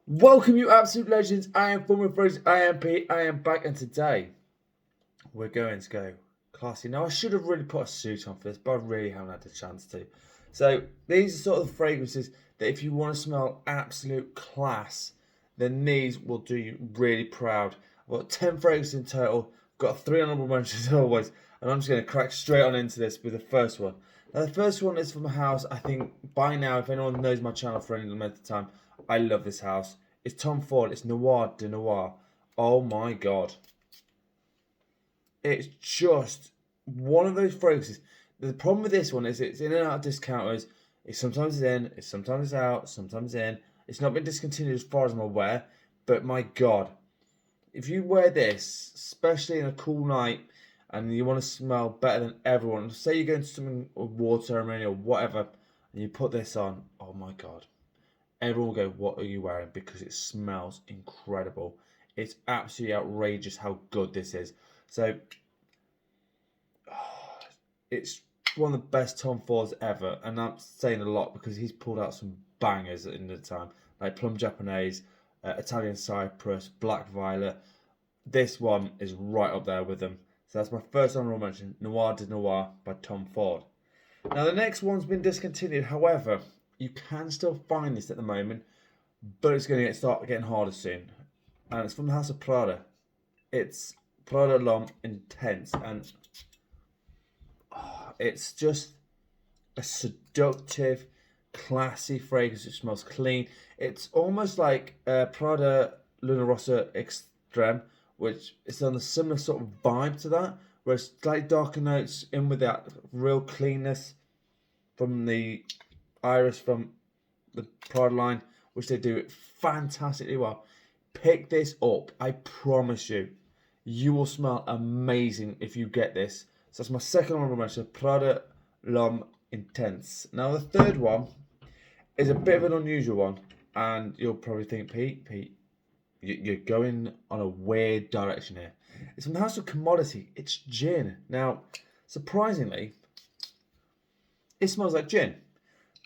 Welcome, you absolute legends. I am former friends. I am Pete. I am back, and today we're going to go classy. Now, I should have really put a suit on for this, but I really haven't had the chance to. So, these are sort of the fragrances that if you want to smell absolute class, then these will do you really proud. I've got 10 fragrances in total. I've got 3 honourable mentions as always, and I'm just going to crack straight on into this with the first one. Now, the first one is from a house, I think, by now, if anyone knows my channel for any length of time, I love this house. It's Tom Ford. It's Noir de Noir. Oh my god. It's just one of those fragrances. The problem with this one is it's in and out of discounters. It's sometimes in, it's sometimes out, sometimes in. It's not been discontinued as far as I'm aware. But my god. If you wear this, especially in a cool night, and you want to smell better than everyone, say you're going to something, a war ceremony or whatever, and you put this on, oh my god. Everyone will go, what are you wearing? Because it smells incredible. It's absolutely outrageous how good this is. So, it's one of the best Tom Fords ever. And I'm saying a lot because he's pulled out some bangers in the time. Like Plum Japanese, Italian Cypress, Black Violet. This one is right up there with them. So that's my first honourable mention, Noir de Noir by Tom Ford. Now the next one's been discontinued. However, you can still find this at the moment, but it's going to start getting harder soon. And it's from the House of Prada. It's Prada L'Homme Intense, and it's just a seductive, classy fragrance. It smells clean. It's almost like Prada Luna Rossa Extreme, which is on a similar sort of vibe to that, where it's slightly darker notes in with that real cleanness from the iris from the Prada line, which they do it fantastically well. Pick this up. I promise you, you will smell amazing if you get this. So that's my second honorable mention, Prada L'Homme Intense. Now the third one is a bit of an unusual one, and you'll probably think, Pete, you're going on a weird direction here. It's from the House of Commodity. It's gin. Now, surprisingly, it smells like gin.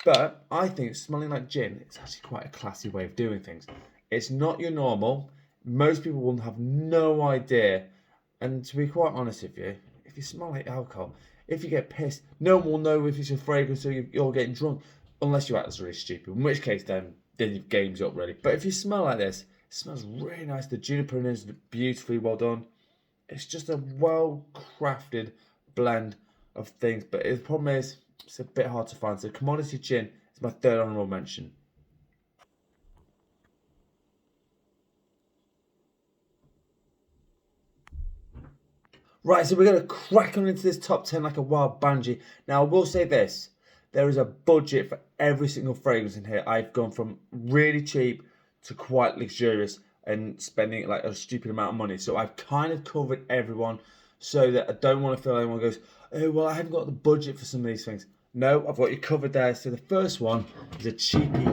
But I think smelling like gin is actually quite a classy way of doing things. It's not your normal. Most people will have no idea. And to be quite honest with you, if you smell like alcohol, if you get pissed, no one will know if it's a fragrance or you're getting drunk. Unless you act really stupid. In which case, then your game's up really. But if you smell like this, it smells really nice. The juniper in it is beautifully well done. It's just a well-crafted blend of things. But the problem is, it's a bit hard to find. So Commodity Gin is my third honourable mention. Right, so we're going to crack on into this top 10 like a wild banshee. Now, I will say this. There is a budget for every single fragrance in here. I've gone from really cheap to quite luxurious and spending like a stupid amount of money. So I've kind of covered everyone so that I don't want to feel anyone goes, oh, well, I haven't got the budget for some of these things. No, I've got you covered there. So the first one is a cheapy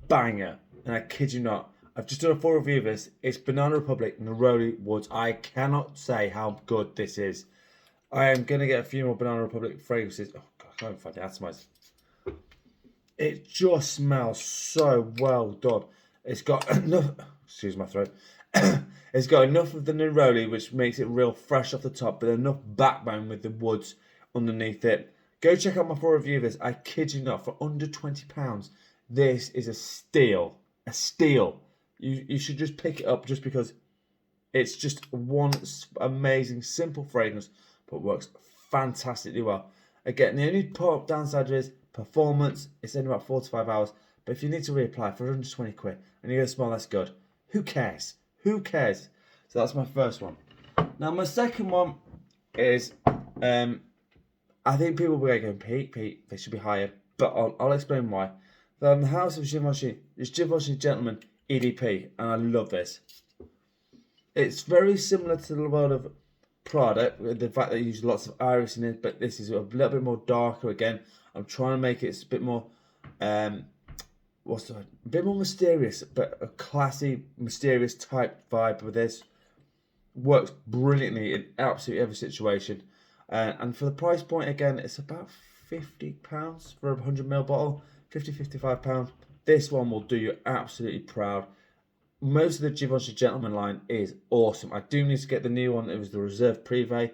banger. And I kid you not, I've just done a full review of this. It's Banana Republic Neroli Woods. I cannot say how good this is. I am going to get a few more Banana Republic fragrances. Oh, God, I can't find the atomize. It just smells so well done. It's got enough, excuse my throat. It's got enough of the Neroli, which makes it real fresh off the top, but enough backbone with the woods underneath it. Go check out my full review of this. I kid you not, for under £20, this is a steal. A steal. You should just pick it up just because it's just one amazing, simple fragrance, but works fantastically well. Again, the only downside is performance. It's only about 4 to 5 hours. But if you need to reapply for 120 quid and you're going to smell less good, who cares? Who cares? So that's my first one. Now, my second one is, I think people will be going, Pete, they should be higher. But I'll explain why. The House of Givenchy is Givenchy Gentleman EDP, and I love this. It's very similar to the world of Prada, with the fact that you use lots of iris in it, but this is a little bit more darker again. I'm trying to make it a bit more, a bit more mysterious, but a classy, mysterious type vibe with this. Works brilliantly in absolutely every situation. And for the price point, again, it's about £50 for a 100ml bottle. £50, £55. This one will do you absolutely proud. most of the Givenchy Gentleman line is awesome. I do need to get the new one. It was the Reserve Privé.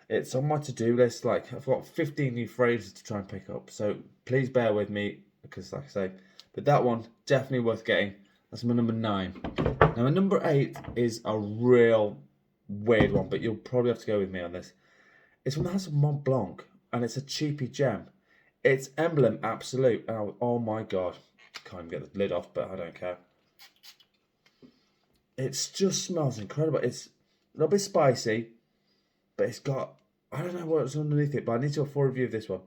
It's on my to-do list. Like, I've got 15 new phrases to try and pick up. So please bear with me because, like I say, but that one, definitely worth getting. That's my number 9. Now, my number 8 is a real weird one, but you'll probably have to go with me on this. It's from the house of Mont Blanc, and it's a cheapy gem. It's Emblem Absolu. Oh my God. Can't even get the lid off, but I don't care. It just smells incredible. It's a little bit spicy, but it's got, I don't know what's underneath it, but I need to do a full review of this one.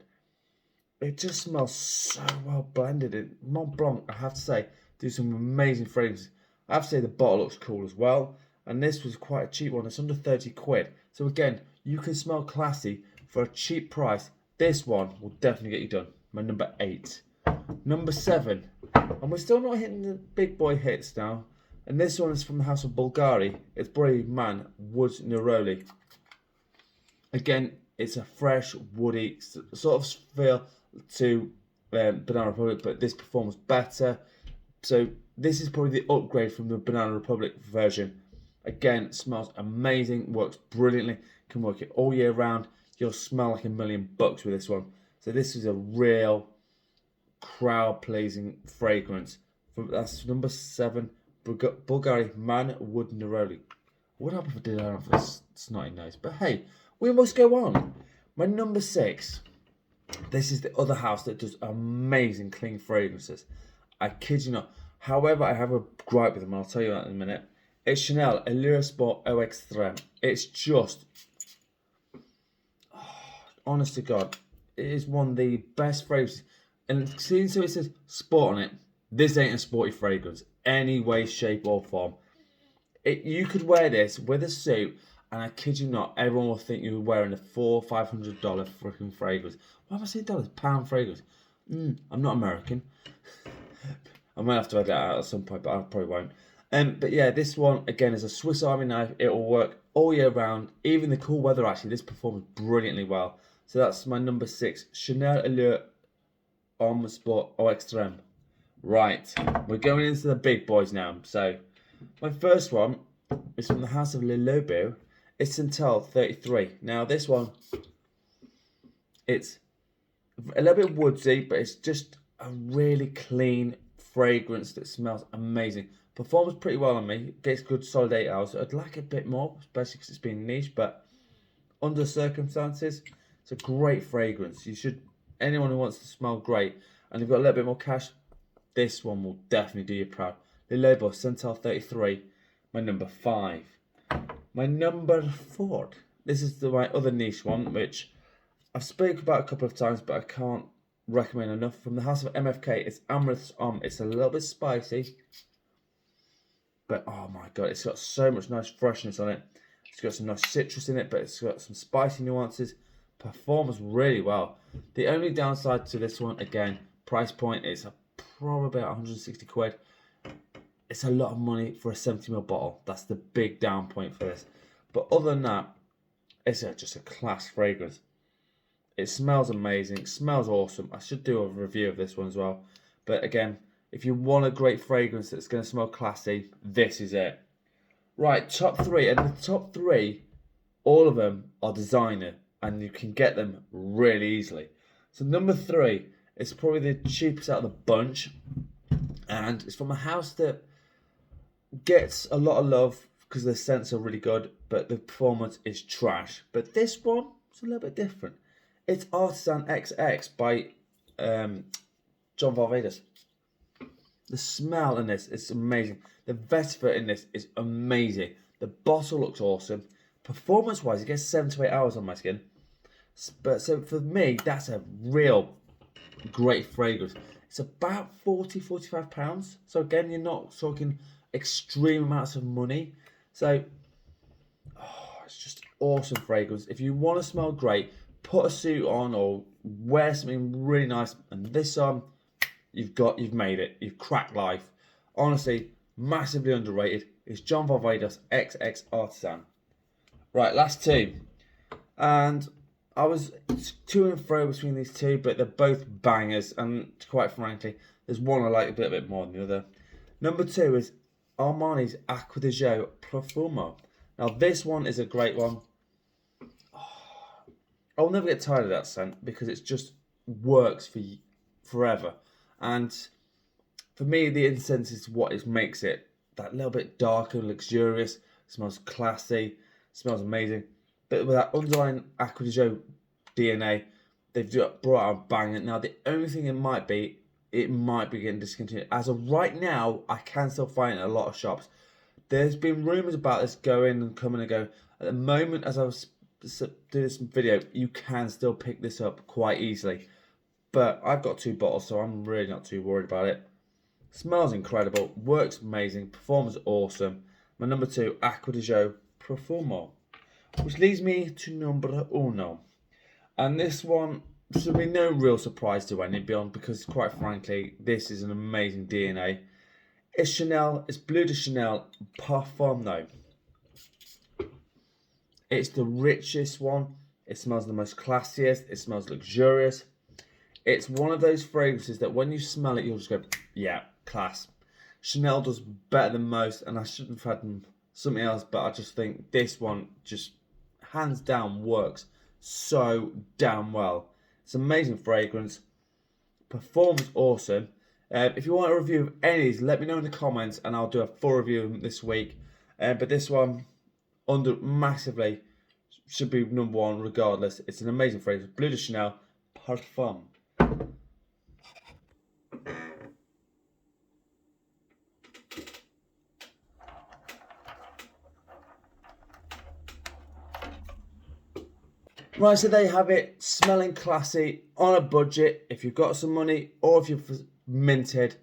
It just smells so well blended. Mont Blanc, I have to say, do some amazing fragrances. I have to say the bottle looks cool as well. And this was quite a cheap one. It's under 30 quid. So again, you can smell classy for a cheap price. This one will definitely get you done. My number 8. Number 7. And we're still not hitting the big boy hits now. And this one is from the house of Bulgari. It's Brave Man Wood Neroli. Again, it's a fresh, woody sort of feel to Banana Republic, but this performs better. So this is probably the upgrade from the Banana Republic version. Again, smells amazing, works brilliantly, can work it all year round. You'll smell like $1,000,000 with this one. So this is a real crowd-pleasing fragrance. That's number 7, Bulgari Man Wood Neroli. What happened if I did that off a snotty nose? But hey, we must go on. My number 6. This is the other house that does amazing clean fragrances. I kid you not. However, I have a gripe with them. I'll tell you that in a minute. It's Chanel Allure Sport Eau Extreme. It's just, honest to God, it is one of the best fragrances. And seeing so it says sport on it, this ain't a sporty fragrance, any way, shape or form. You could wear this with a suit, and I kid you not, everyone will think you're wearing a $400-500 freaking fragrance. Why am I saying dollars? Pound fragrance. I'm not American. I might have to add that out at some point, but I probably won't. But yeah, this one, again, is a Swiss Army knife. It will work all year round. Even the cool weather, actually, this performs brilliantly well. So that's my number 6, Chanel Allure Homme Sport Eau Extreme. Right, we're going into the big boys now. So my first one is from the house of Le Labo. It's Santal 33. Now this one, it's a little bit woodsy, but it's just a really clean fragrance that smells amazing. Performs pretty well on me. Gets good solid 8 hours. I'd like a bit more, especially because it's been niche, but under circumstances, it's a great fragrance. Anyone who wants to smell great and you've got a little bit more cash, this one will definitely do you proud. Le Labo Santal 33, my number 5. My number 4. This is my other niche one, which I've spoken about a couple of times, but I can't recommend enough. From the house of MFK, it's amyris homme. It's a little bit spicy, but oh my God, it's got so much nice freshness on it. It's got some nice citrus in it, but it's got some spicy nuances. Performs really well. The only downside to this one, again, price point is probably about 160 quid. It's a lot of money for a 70ml bottle. That's the big down point for this. But other than that, it's just a class fragrance. It smells amazing. It smells awesome. I should do a review of this one as well. But again, if you want a great fragrance that's going to smell classy, this is it. Right, top 3. And the top 3, all of them are designer. And you can get them really easily. So number 3 is probably the cheapest out of the bunch. And it's from a house that gets a lot of love because the scents are really good, but the performance is trash. But this one is a little bit different. It's Artisan XX by John Varvatos. The smell in this is amazing. The vetiver in this is amazing. The bottle looks awesome. Performance-wise, it gets 7 to 8 hours on my skin. But so for me, that's a real great fragrance. It's about £40-45. So again, you're not talking extreme amounts of money. So it's just awesome fragrance. If you want to smell great, put a suit on or wear something really nice, and this on, you've made it. You've cracked life. Honestly, massively underrated. It's John Varvatos XX Artisan. Right, last 2, and I was to and fro between these 2, but they're both bangers, and quite frankly, there's one I like a bit more than the other. Number 2 is Armani's Acqua di Profumo. Now this one is a great one. I'll never get tired of that scent because it just works for forever. And for me, the incense is what makes it that little bit darker, luxurious. Smells classy, smells amazing. But with that underlying Acqua di DNA, they've brought out a banger. Now the only thing it might be getting discontinued. As of right now, I can still find it in a lot of shops. There's been rumours about this going and coming and going. At the moment, as I was doing this video, you can still pick this up quite easily. But I've got 2 bottles, so I'm really not too worried about it. Smells incredible, works amazing, performs awesome. My number 2, Acqua di Profumo. Which leads me to number 1. And this one should be no real surprise to anyone because, quite frankly, this is an amazing DNA. It's Chanel, it's Bleu de Chanel Parfum though. It's the richest one. It smells the most classiest. It smells luxurious. It's one of those fragrances that when you smell it, you'll just go, yeah, class. Chanel does better than most, and I shouldn't have had something else, but I just think this one just hands down works so damn well. It's an amazing fragrance. Performs awesome. If you want a review of any of these, let me know in the comments, and I'll do a full review of them this week. But this one, massively, should be number 1 regardless. It's an amazing fragrance. Bleu de Chanel Parfum. Right, so there you have it. Smelling classy, on a budget. If you've got some money or if you've minted,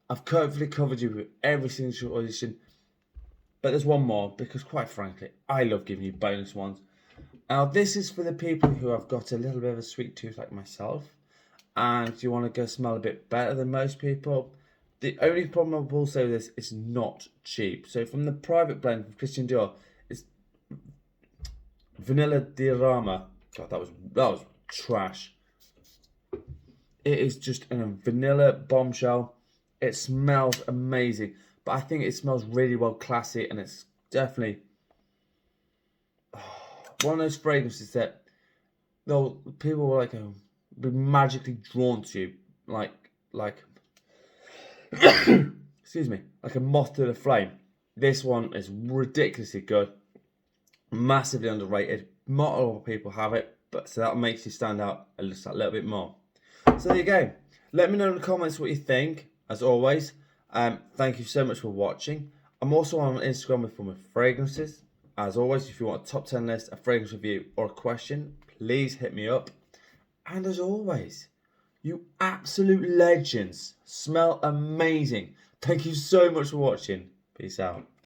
I've hopefully covered you with every single audition. But there's one more because, quite frankly, I love giving you bonus ones. Now, this is for the people who have got a little bit of a sweet tooth like myself and you want to go smell a bit better than most people. The only problem I will say with this is not cheap. So from the private blend from Christian Dior, it's vanilla diorama. God, that was trash. It is just a vanilla bombshell. It smells amazing, but I think it smells really well classy, and it's definitely one of those fragrances that people will be magically drawn to you, like excuse me, like a moth to the flame. This one is ridiculously good, massively underrated. Not a lot of people have it, but so that makes you stand out a little bit more. So there you go. Let me know in the comments what you think. As always, thank you so much for watching. I'm also on Instagram with my fragrances. As always, if you want a top 10 list, a fragrance review, or a question, please hit me up. And as always, you absolute legends smell amazing. Thank you so much for watching. Peace out.